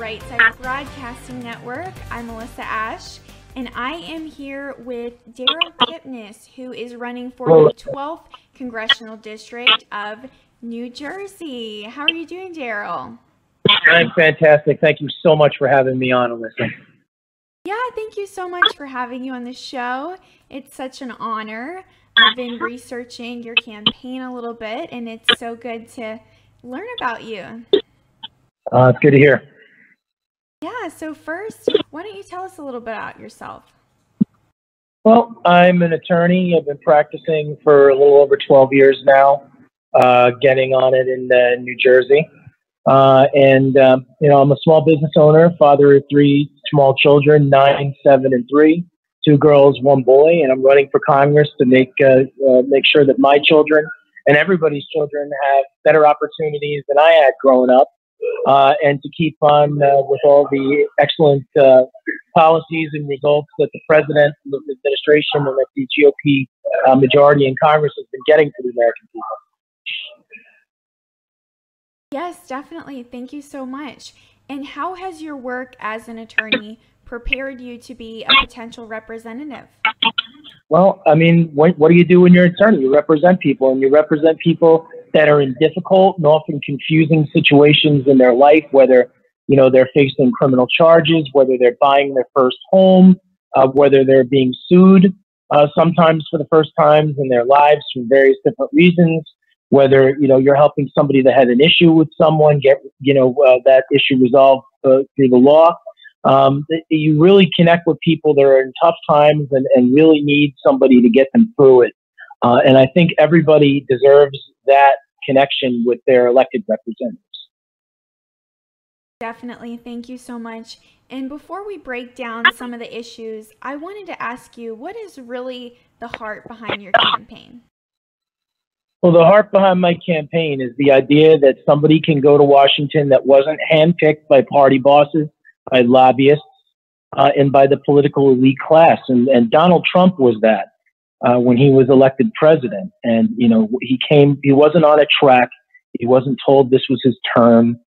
Right Side Broadcasting Network. I'm Alyssa Ashe, and I am here with Daryl Kipnis, who is running for the 12th Congressional District of New Jersey. How are you doing, Daryl? I'm fantastic. Thank you so much for having me on, Alyssa. Yeah, thank you so much for having you on the show. It's such an honor. I've been researching your campaign a little bit, and it's so good to learn about you. It's good to hear. Yeah, so first, why don't you tell us a little bit about yourself? Well, I'm an attorney. I've been practicing for a little over 12 years now, getting on it in New Jersey. I'm a small business owner, father of 3 small children, 9, 7, and 3, 2 girls, 1 boy, and I'm running for Congress to make sure that my children and everybody's children have better opportunities than I had growing up. And to keep on with all the excellent policies and results that the president, and the administration, and that the GOP majority in Congress has been getting to the American people. Yes, definitely. Thank you so much. And how has your work as an attorney prepared you to be a potential representative? Well, I mean, what do you do when you're an attorney? You represent people, and you represent people that are in difficult and often confusing situations in their life, whether, they're facing criminal charges, whether they're buying their first home, whether they're being sued, sometimes for the first times in their lives for various different reasons, whether, you're helping somebody that had an issue with someone get, that issue resolved through the law. You really connect with people that are in tough times and really need somebody to get them through it. And I think everybody deserves that connection with their elected representatives. Definitely. Thank you so much. And before we break down some of the issues, I wanted to ask you, what is really the heart behind your campaign? Well, the heart behind my campaign is the idea that somebody can go to Washington that wasn't handpicked by party bosses, by lobbyists, and by the political elite class. And Donald Trump was that. When he was elected president, and he wasn't on a track. He wasn't told this was his term.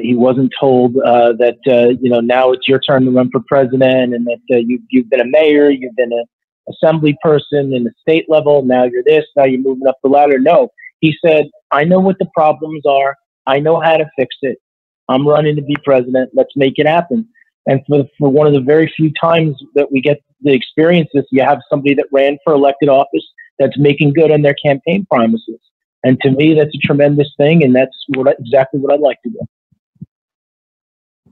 He wasn't told that now it's your turn to run for president, and that you've been a mayor, you've been an assembly person in the state level. Now you're this. Now you're moving up the ladder. No, he said, I know what the problems are. I know how to fix it. I'm running to be president. Let's make it happen. And for one of the very few times that we get to experience this, you have somebody that ran for elected office that's making good on their campaign promises. And to me, that's a tremendous thing, and that's exactly what I'd like to do.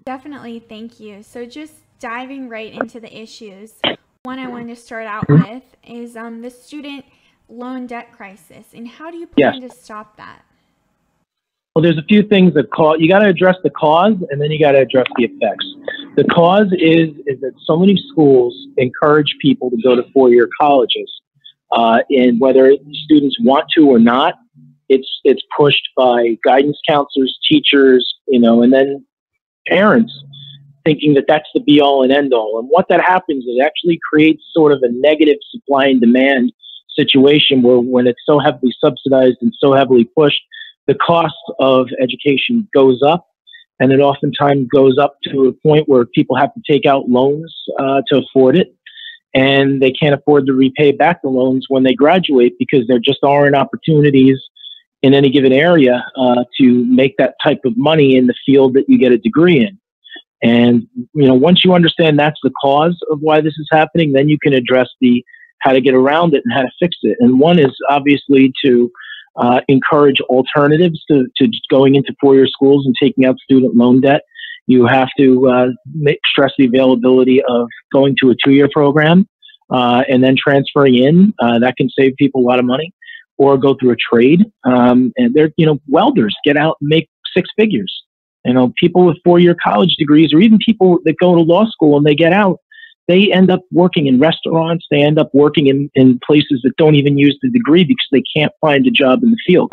Definitely. Thank you. So just diving right into the issues, one I wanted to start out with is the student loan debt crisis. And how do you plan to stop that? Well, there's a few things that you got to address the cause, and then you got to address the effects. The cause is that so many schools encourage people to go to 4-year colleges, and whether students want to or not, it's pushed by guidance counselors, teachers, and then parents, thinking that that's the be all and end all. And what that happens is it actually creates sort of a negative supply and demand situation where, when it's so heavily subsidized and so heavily pushed, the cost of education goes up, and it oftentimes goes up to a point where people have to take out loans to afford it, and they can't afford to repay back the loans when they graduate because there just aren't opportunities in any given area to make that type of money in the field that you get a degree in. And once you understand that's the cause of why this is happening, then you can address how to get around it and how to fix it. And one is obviously to encourage alternatives to just going into 4-year schools and taking out student loan debt. You have to stress the availability of going to a 2-year program and then transferring in. That can save people a lot of money. Or go through a trade. And they're, welders get out and make 6 figures. People with 4-year college degrees, or even people that go to law school and they get out, they end up working in restaurants. They end up working in places that don't even use the degree because they can't find a job in the field.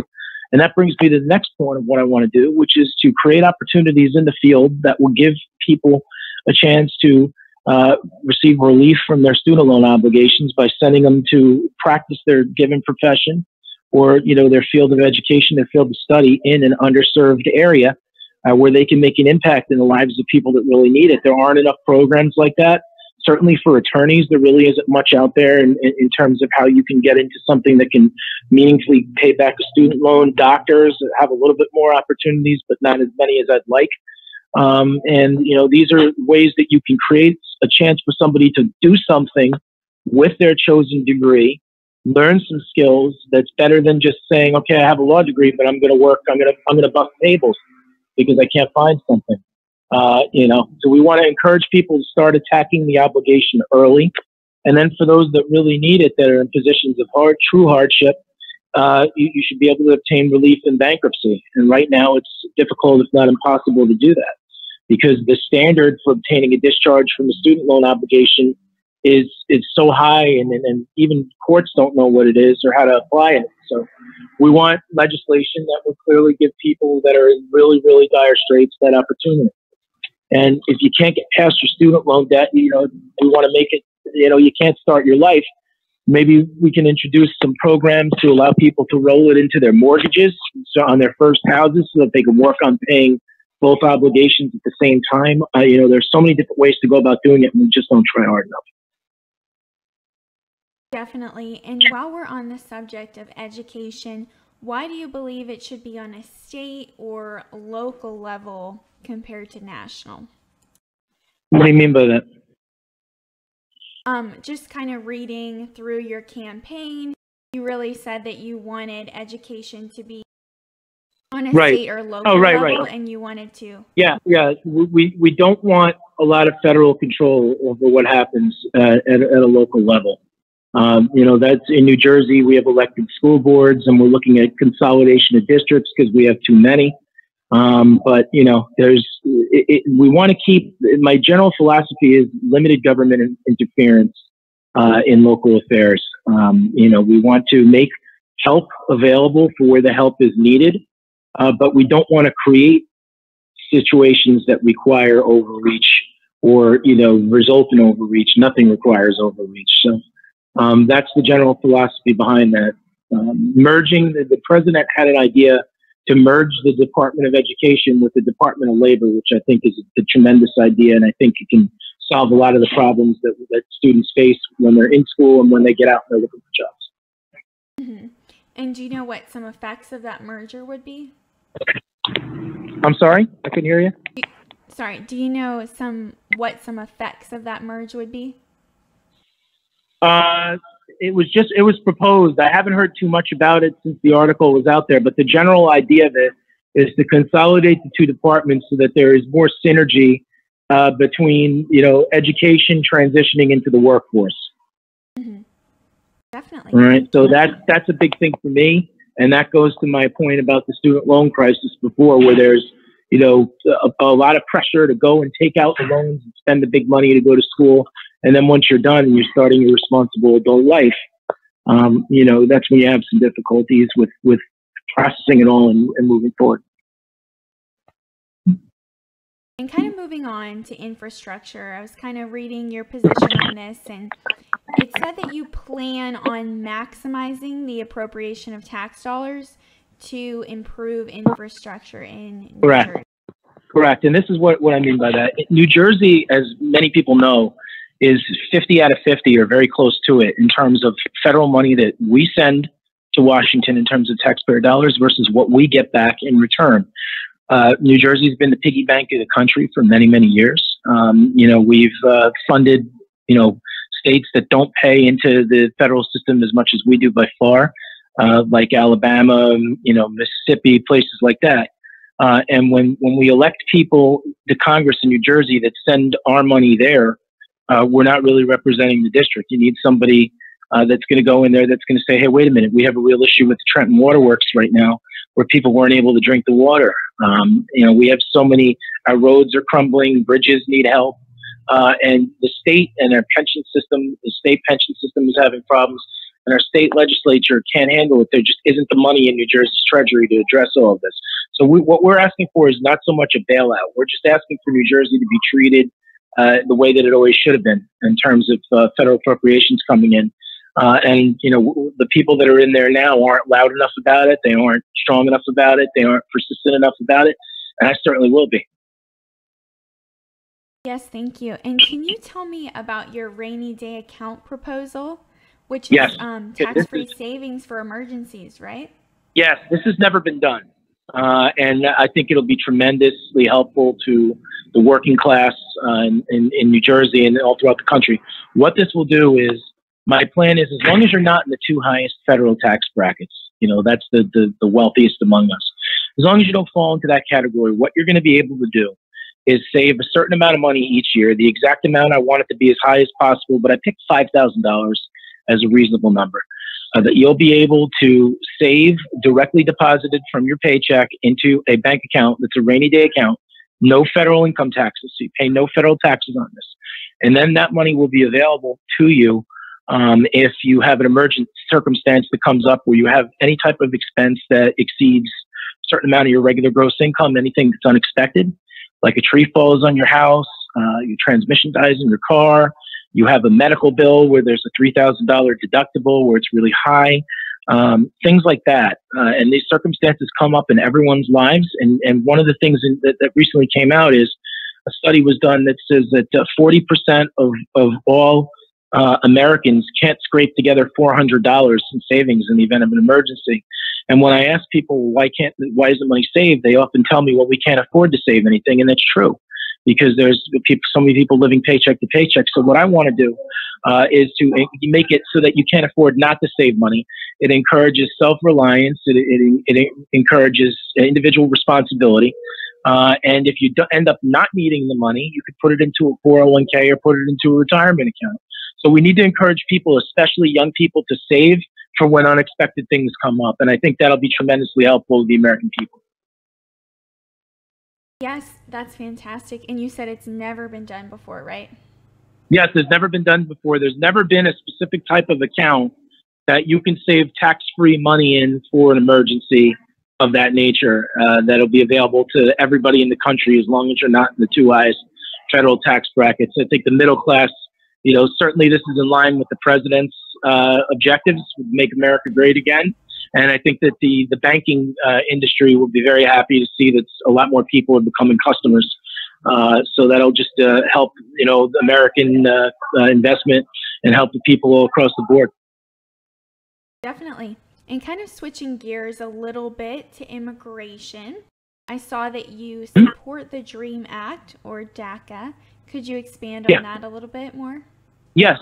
And that brings me to the next point of what I want to do, which is to create opportunities in the field that will give people a chance to receive relief from their student loan obligations by sending them to practice their given profession or, their field of education, their field of study in an underserved area. where they can make an impact in the lives of people that really need it. There aren't enough programs like that. Certainly for attorneys, there really isn't much out there in terms of how you can get into something that can meaningfully pay back a student loan. Doctors have a little bit more opportunities, but not as many as I'd like. And, you know, these are ways that you can create a chance for somebody to do something with their chosen degree, learn some skills that's better than just saying, okay, I have a law degree, but I'm going to work, I'm going to bust tables because I can't find something. You know, so we want to encourage people to start attacking the obligation early. And then for those that really need it, that are in positions of true hardship, you should be able to obtain relief in bankruptcy. And right now it's difficult, if not impossible, to do that because the standard for obtaining a discharge from a student loan obligation is so high, and even courts don't know what it is or how to apply it. So we want legislation that will clearly give people that are in really, really dire straits that opportunity. And if you can't get past your student loan debt, you know, we want to make it, you know, you can't start your life. Maybe we can introduce some programs to allow people to roll it into their mortgages on their first houses so that they can work on paying both obligations at the same time. You know, there's so many different ways to go about doing it, and we just don't try hard enough. Definitely. And while we're on the subject of education, why do you believe it should be on a state or local level compared to national? What do you mean by that? Just kind of reading through your campaign, you really said that you wanted education to be on a state or local level, and you wanted to. Yeah. We don't want a lot of federal control over what happens at a local level. You know, that's in New Jersey. We have elected school boards, and we're looking at consolidation of districts because we have too many. But you know, we want to keep. My general philosophy is limited government interference in local affairs. You know, we want to make help available for where the help is needed, but we don't want to create situations that require overreach or, you know, result in overreach. Nothing requires overreach. So that's the general philosophy behind that. Merging, the president had an idea to merge the Department of Education with the Department of Labor, which I think is a tremendous idea, and I think it can solve a lot of the problems that students face when they're in school and when they get out and they're looking for jobs. Mm-hmm. And do you know what some effects of that merger would be? I'm sorry, I couldn't hear you. Do you know what some effects of that merge would be? It was proposed. I haven't heard too much about it since the article was out there, but the general idea of it is to consolidate the two departments so that there is more synergy between, you know, education transitioning into the workforce. Mm-hmm. Definitely. All right. So that's a big thing for me. And that goes to my point about the student loan crisis before, where there's, you know, a lot of pressure to go and take out the loans and spend the big money to go to school. And then once you're done and you're starting your responsible adult life, you know, that's when you have some difficulties with processing it all and moving forward. And kind of moving on to infrastructure, I was kind of reading your position on this, and it said that you plan on maximizing the appropriation of tax dollars to improve infrastructure in New Jersey. Correct. And this is what I mean by that. New Jersey, as many people know, is 50 out of 50 or very close to it in terms of federal money that we send to Washington in terms of taxpayer dollars versus what we get back in return. New Jersey's been the piggy bank of the country for many, many years. You know, we've funded, you know, states that don't pay into the federal system as much as we do by far, like Alabama, you know, Mississippi, places like that. And when we elect people to Congress in New Jersey that send our money there, we're not really representing the district. You need somebody that's going to go in there that's going to say, hey, wait a minute, we have a real issue with the Trenton Waterworks right now where people weren't able to drink the water. You know, we have so many, our roads are crumbling, bridges need help. And the state and our pension system, the state pension system is having problems, and our state legislature can't handle it. There just isn't the money in New Jersey's treasury to address all of this. So what we're asking for is not so much a bailout. We're just asking for New Jersey to be treated the way that it always should have been in terms of federal appropriations coming in. And, you know, the people that are in there now aren't loud enough about it. They aren't strong enough about it. They aren't persistent enough about it. and I certainly will be. Yes, thank you. And can you tell me about your rainy day account proposal, which Yes. is tax-free savings for emergencies, right? Yes, this has never been done. And I think it'll be tremendously helpful to the working class in New Jersey and all throughout the country. What this will do is, my plan is, as long as you're not in the two highest federal tax brackets, you know, that's the wealthiest among us. As long as you don't fall into that category, what you're going to be able to do is save a certain amount of money each year. The exact amount, I want it to be as high as possible, but I picked $5,000 as a reasonable number. That you'll be able to save directly deposited from your paycheck into a bank account that's a rainy day account, no federal income taxes, so you pay no federal taxes on this. And then that money will be available to you if you have an emergent circumstance that comes up where you have any type of expense that exceeds a certain amount of your regular gross income, anything that's unexpected, like a tree falls on your house, your transmission dies in your car, you have a medical bill where there's a $3,000 deductible where it's really high, things like that. And these circumstances come up in everyone's lives. And one of the things that recently came out is a study was done that says that 40% of all Americans can't scrape together $400 in savings in the event of an emergency. And when I ask people, why is the money saved? They often tell me, well, we can't afford to save anything. And that's true, because there's so many people living paycheck to paycheck. So what I want to do is to make it so that you can't afford not to save money. It encourages self-reliance. It encourages individual responsibility. And if you end up not needing the money, you could put it into a 401k or put it into a retirement account. So we need to encourage people, especially young people, to save for when unexpected things come up. And I think that'll be tremendously helpful to the American people. Yes, that's fantastic. And you said it's never been done before, right? Yes, it's never been done before. There's never been a specific type of account that you can save tax-free money in for an emergency of that nature that'll be available to everybody in the country as long as you're not in the two highest federal tax brackets. I think the middle class, you know, certainly this is in line with the president's objectives, make America great again. And I think that the banking industry will be very happy to see that a lot more people are becoming customers. So that'll just help, you know, the American investment and help the people all across the board. Definitely. And kind of switching gears a little bit to immigration, I saw that you support the DREAM Act, or DACA. Could you expand on that a little bit more? Yes,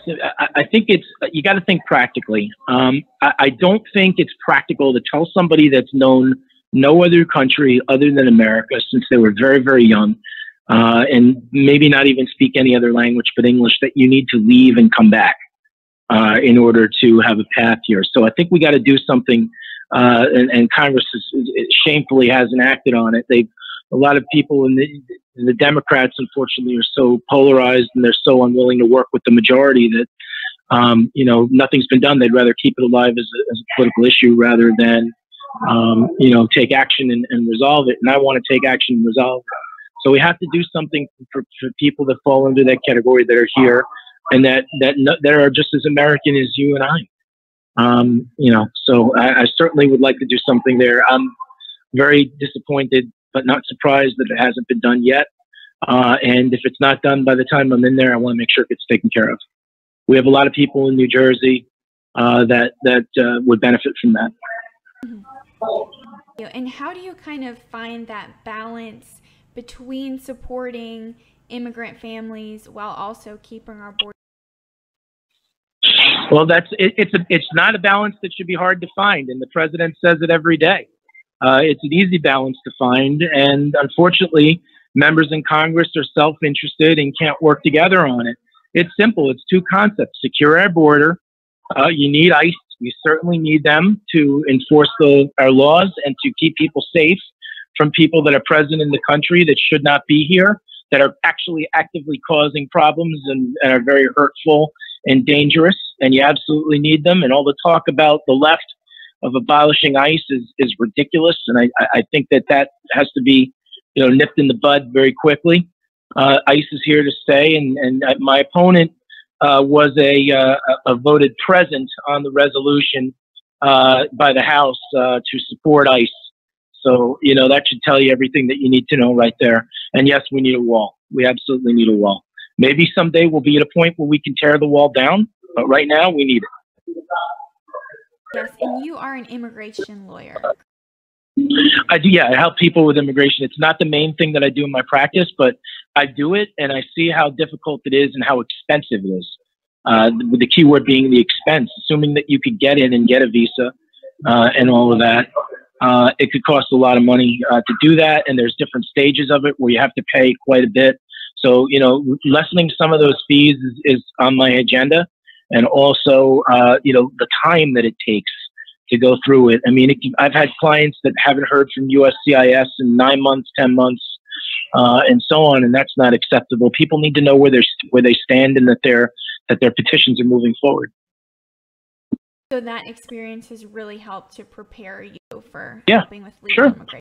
I think you got to think practically. I don't think it's practical to tell somebody that's known no other country other than America since they were very, very young, and maybe not even speak any other language but English, that you need to leave and come back in order to have a path here. So I think we got to do something, and Congress shamefully hasn't acted on it. A lot of people in the Democrats, unfortunately, are so polarized and they're so unwilling to work with the majority that, you know, nothing's been done. They'd rather keep it alive as a political issue rather than, you know, take action and resolve it. And I want to take action and resolve it. So we have to do something for people that fall into that category that are here and that are just as American as you and I. You know, so I certainly would like to do something there. I'm very disappointed, but not surprised that it hasn't been done yet. And if it's not done by the time I'm in there, I want to make sure it gets taken care of. We have a lot of people in New Jersey that would benefit from that. Mm-hmm. And how do you kind of find that balance between supporting immigrant families while also keeping our borders? Well, it's not a balance that should be hard to find, and the president says it every day. It's an easy balance to find, and unfortunately, members in Congress are self-interested and can't work together on it. It's simple. It's two concepts. Secure our border. You need ICE. You certainly need them to enforce our laws and to keep people safe from people that are present in the country that should not be here, that are actually actively causing problems and are very hurtful and dangerous. And you absolutely need them. And all the talk about the left of abolishing ICE is ridiculous. And I think that has to be, you know, nipped in the bud very quickly. ICE is here to stay. And my opponent was a voted present on the resolution by the House to support ICE. So, that should tell you everything that you need to know right there. And yes, we need a wall. We absolutely need a wall. Maybe someday we'll be at a point where we can tear the wall down, but right now we need it. Yes, and you are an immigration lawyer. I do, yeah. I help people with immigration. It's not the main thing that I do in my practice, but I do it, and I see how difficult it is and how expensive it is. The key word being the expense. Assuming that you could get in and get a visa and all of that, it could cost a lot of money to do that, and there's different stages of it where you have to pay quite a bit. So, lessening some of those fees is on my agenda, and also, the time that it takes to go through it. I mean, I've had clients that haven't heard from USCIS in 9 months, 10 months, and so on, and that's not acceptable. People need to know where they stand and that their petitions are moving forward. So that experience has really helped to prepare you for Yeah, helping with legal immigration.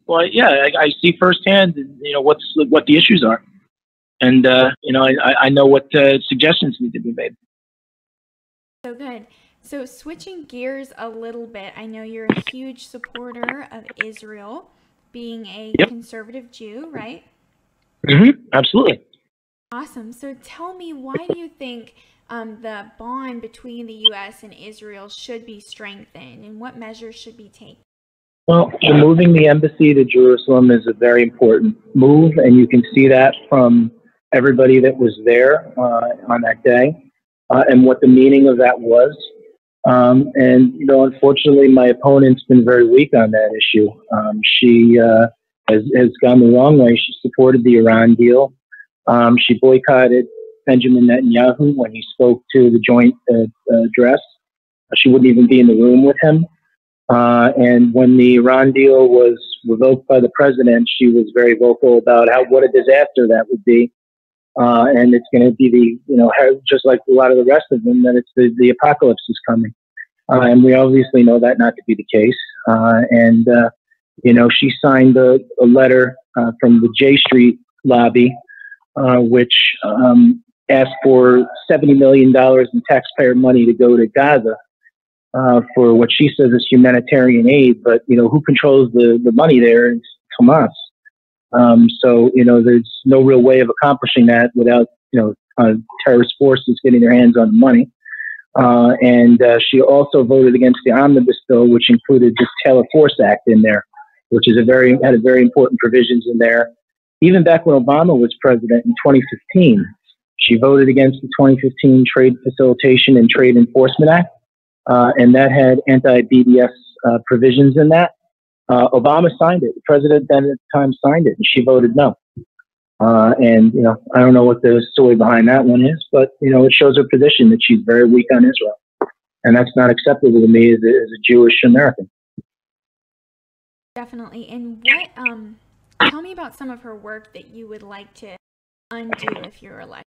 Well, yeah, I see firsthand, what the issues are, and I know what suggestions need to be made. So good. So switching gears a little bit, I know you're a huge supporter of Israel, being a conservative Jew, right? Mm-hmm. Absolutely. Awesome. So tell me, why do you think the bond between the U.S. and Israel should be strengthened, and what measures should be taken? Well, moving the embassy to Jerusalem is a very important move, and you can see that from everybody that was there on that day and what the meaning of that was. And, unfortunately, my opponent's been very weak on that issue. She has gone the wrong way. She supported the Iran deal. She boycotted Benjamin Netanyahu when he spoke to the joint address. She wouldn't even be in the room with him. And when the Iran deal was revoked by the president, she was very vocal about what a disaster that would be. And it's going to be just like a lot of the rest of them, that it's the apocalypse is coming. And we obviously know that not to be the case. She signed a letter from the J Street lobby, which asked for $70 million in taxpayer money to go to Gaza for what she says is humanitarian aid. But, who controls the money there? It's Hamas. So, there's no real way of accomplishing that without, terrorist forces getting their hands on the money. And she also voted against the omnibus bill, which included this Taylor Force Act in there, which had very important provisions in there. Even back when Obama was president in 2015, she voted against the 2015 Trade Facilitation and Trade Enforcement Act, and that had anti-BDS provisions in that. Obama signed it. The president then at the time signed it, and she voted no. And I don't know what the story behind that one is, but, it shows her position that she's very weak on Israel. And that's not acceptable to me as a Jewish American. Definitely. And what, tell me about some of her work that you would like to undo if you're elected.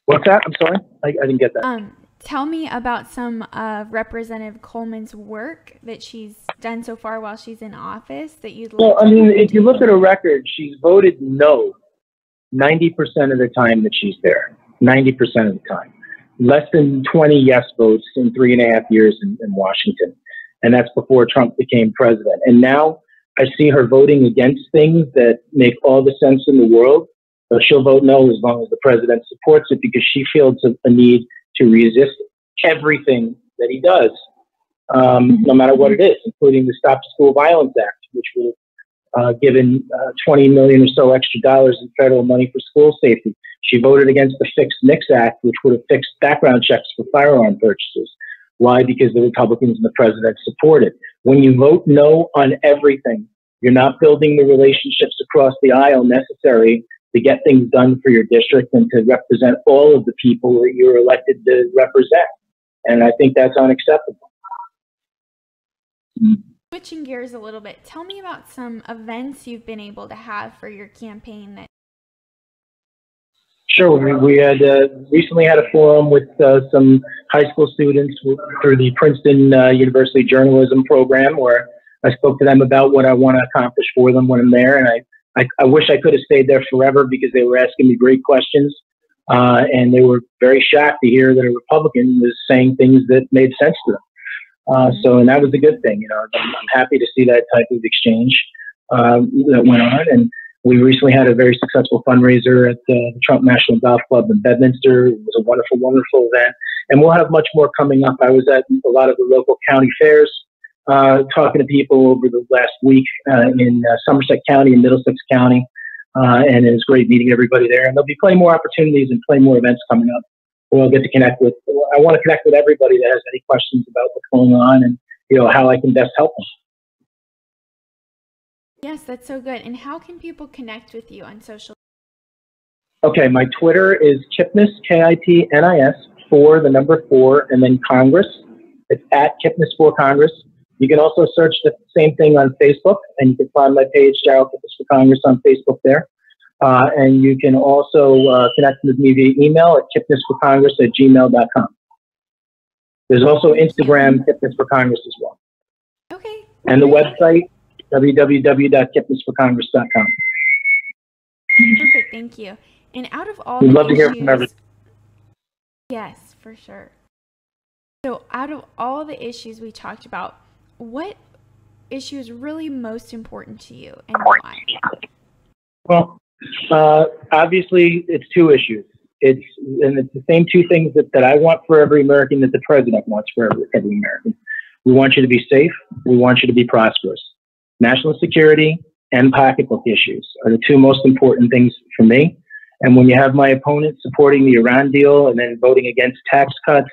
What's that? I'm sorry. I didn't get that. Tell me about some of Representative Coleman's work that she's done so far while she's in office that you'd like to undo. If you look at her record, she's voted no 90% of the time that she's there. 90% of the time. Less than 20 yes votes in 3.5 years in Washington. And that's before Trump became president. And now I see her voting against things that make all the sense in the world. But she'll vote no as long as the president supports it, because she feels a need to resist everything that he does, no matter what it is, including the Stop School Violence Act, which would have given $20 million or so extra dollars in federal money for school safety. She voted against the Fixed NICS Act, which would have fixed background checks for firearm purchases. Why? Because the Republicans and the president support it. When you vote no on everything, you're not building the relationships across the aisle necessary to get things done for your district and to represent all of the people that you're elected to represent. And I think that's unacceptable. Switching gears a little bit, tell me about some events you've been able to have for your campaign. Sure. We had recently had a forum with some high school students through the Princeton University Journalism program, where I spoke to them about what I want to accomplish for them when I'm there. And I wish I could have stayed there forever, because they were asking me great questions. And they were very shocked to hear that a Republican was saying things that made sense to them. And that was a good thing. I'm happy to see that type of exchange that went on. And we recently had a very successful fundraiser at the Trump National Golf Club in Bedminster. It was a wonderful, wonderful event. And we'll have much more coming up. I was at a lot of the local county fairs, talking to people over the last week in Somerset County and Middlesex County. And it was great meeting everybody there. And there'll be plenty more opportunities and plenty more events coming up. We'll get to connect with. I want to connect with everybody that has any questions about what's going on and how I can best help them. Yes, that's so good. And how can people connect with you on social? Okay, my Twitter is Kipnis, Kitnis, 4, the number 4, and then Congress. It's at Kipnis for Congress. You can also search the same thing on Facebook, and you can find my page, Daryl Kipnis for Congress, on Facebook there. And you can also connect with me via email at kipnisforcongress@gmail.com. There's also Instagram, Kipnis for Congress as well. Okay. And the website, www.kipnisforcongress.com. Perfect, thank you. And out of all We'd the love to hear issues, from everyone. yes, for sure. So out of all the issues we talked about, what issue is really most important to you and why? Well, obviously it's 2 issues. It's the same 2 things that I want for every American that the president wants for every American. We want you to be safe. We want you to be prosperous. National security and pocketbook issues are the 2 most important things for me. And when you have my opponent supporting the Iran deal and then voting against tax cuts,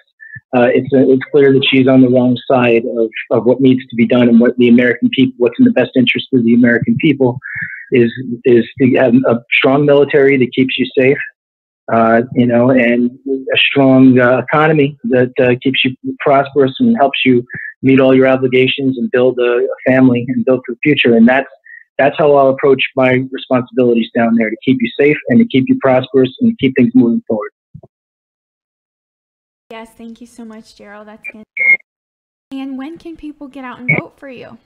it's clear that she's on the wrong side of what needs to be done and what the American people, what's in the best interest of the American people is to have a strong military that keeps you safe, and a strong economy that keeps you prosperous and helps you meet all your obligations and build a family and build for the future. And that's how I'll approach my responsibilities down there, to keep you safe and to keep you prosperous and to keep things moving forward. Yes, thank you so much, Daryl. That's good. And when can people get out and vote for you?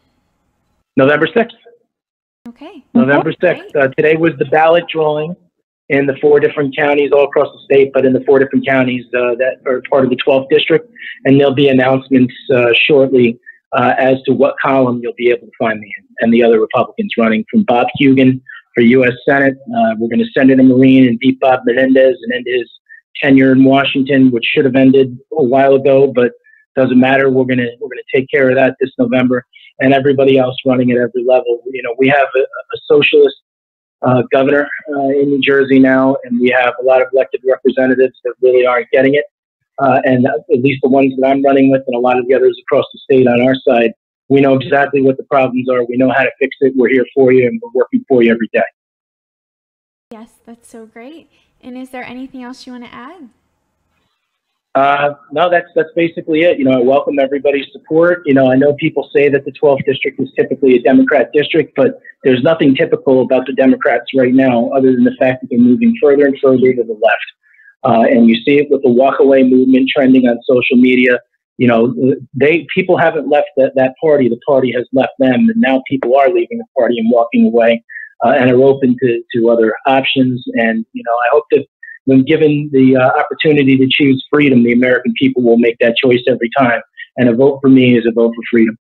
November 6th. Okay. November 6th. Today was the ballot drawing in the 4 different counties all across the state, but in the 4 different counties that are part of the 12th district. And there'll be announcements shortly as to what column you'll be able to find me in, and the other Republicans running, from Bob Hugan for U.S. Senate. We're going to send in a Marine and beat Bob Menendez and end his tenure in Washington, which should have ended a while ago, but doesn't matter. We're going to take care of that this November, and everybody else running at every level. We have a socialist governor in New Jersey now, and we have a lot of elected representatives that really aren't getting it. And at least the ones that I'm running with and a lot of the others across the state on our side, we know exactly what the problems are. We know how to fix it. We're here for you, and we're working for you every day. Yes, that's so great. And is there anything else you want to add? No, that's basically it. I welcome everybody's support. I know people say that the 12th district is typically a Democrat district, but there's nothing typical about the Democrats right now other than the fact that they're moving further and further to the left. And you see it with the walkaway movement trending on social media. People haven't left that party. The party has left them, and now people are leaving the party and walking away, and are open to other options. And I hope that when given the opportunity to choose freedom, the American people will make that choice every time. And a vote for me is a vote for freedom.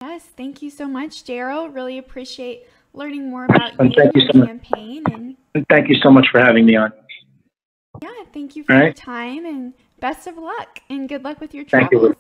Yes, thank you so much, Daryl. Really appreciate learning more about And you and thank you your so much. campaign. And Thank you so much for having me on. yeah, thank you for your time, and best of luck, and good luck with your Thank you. travels.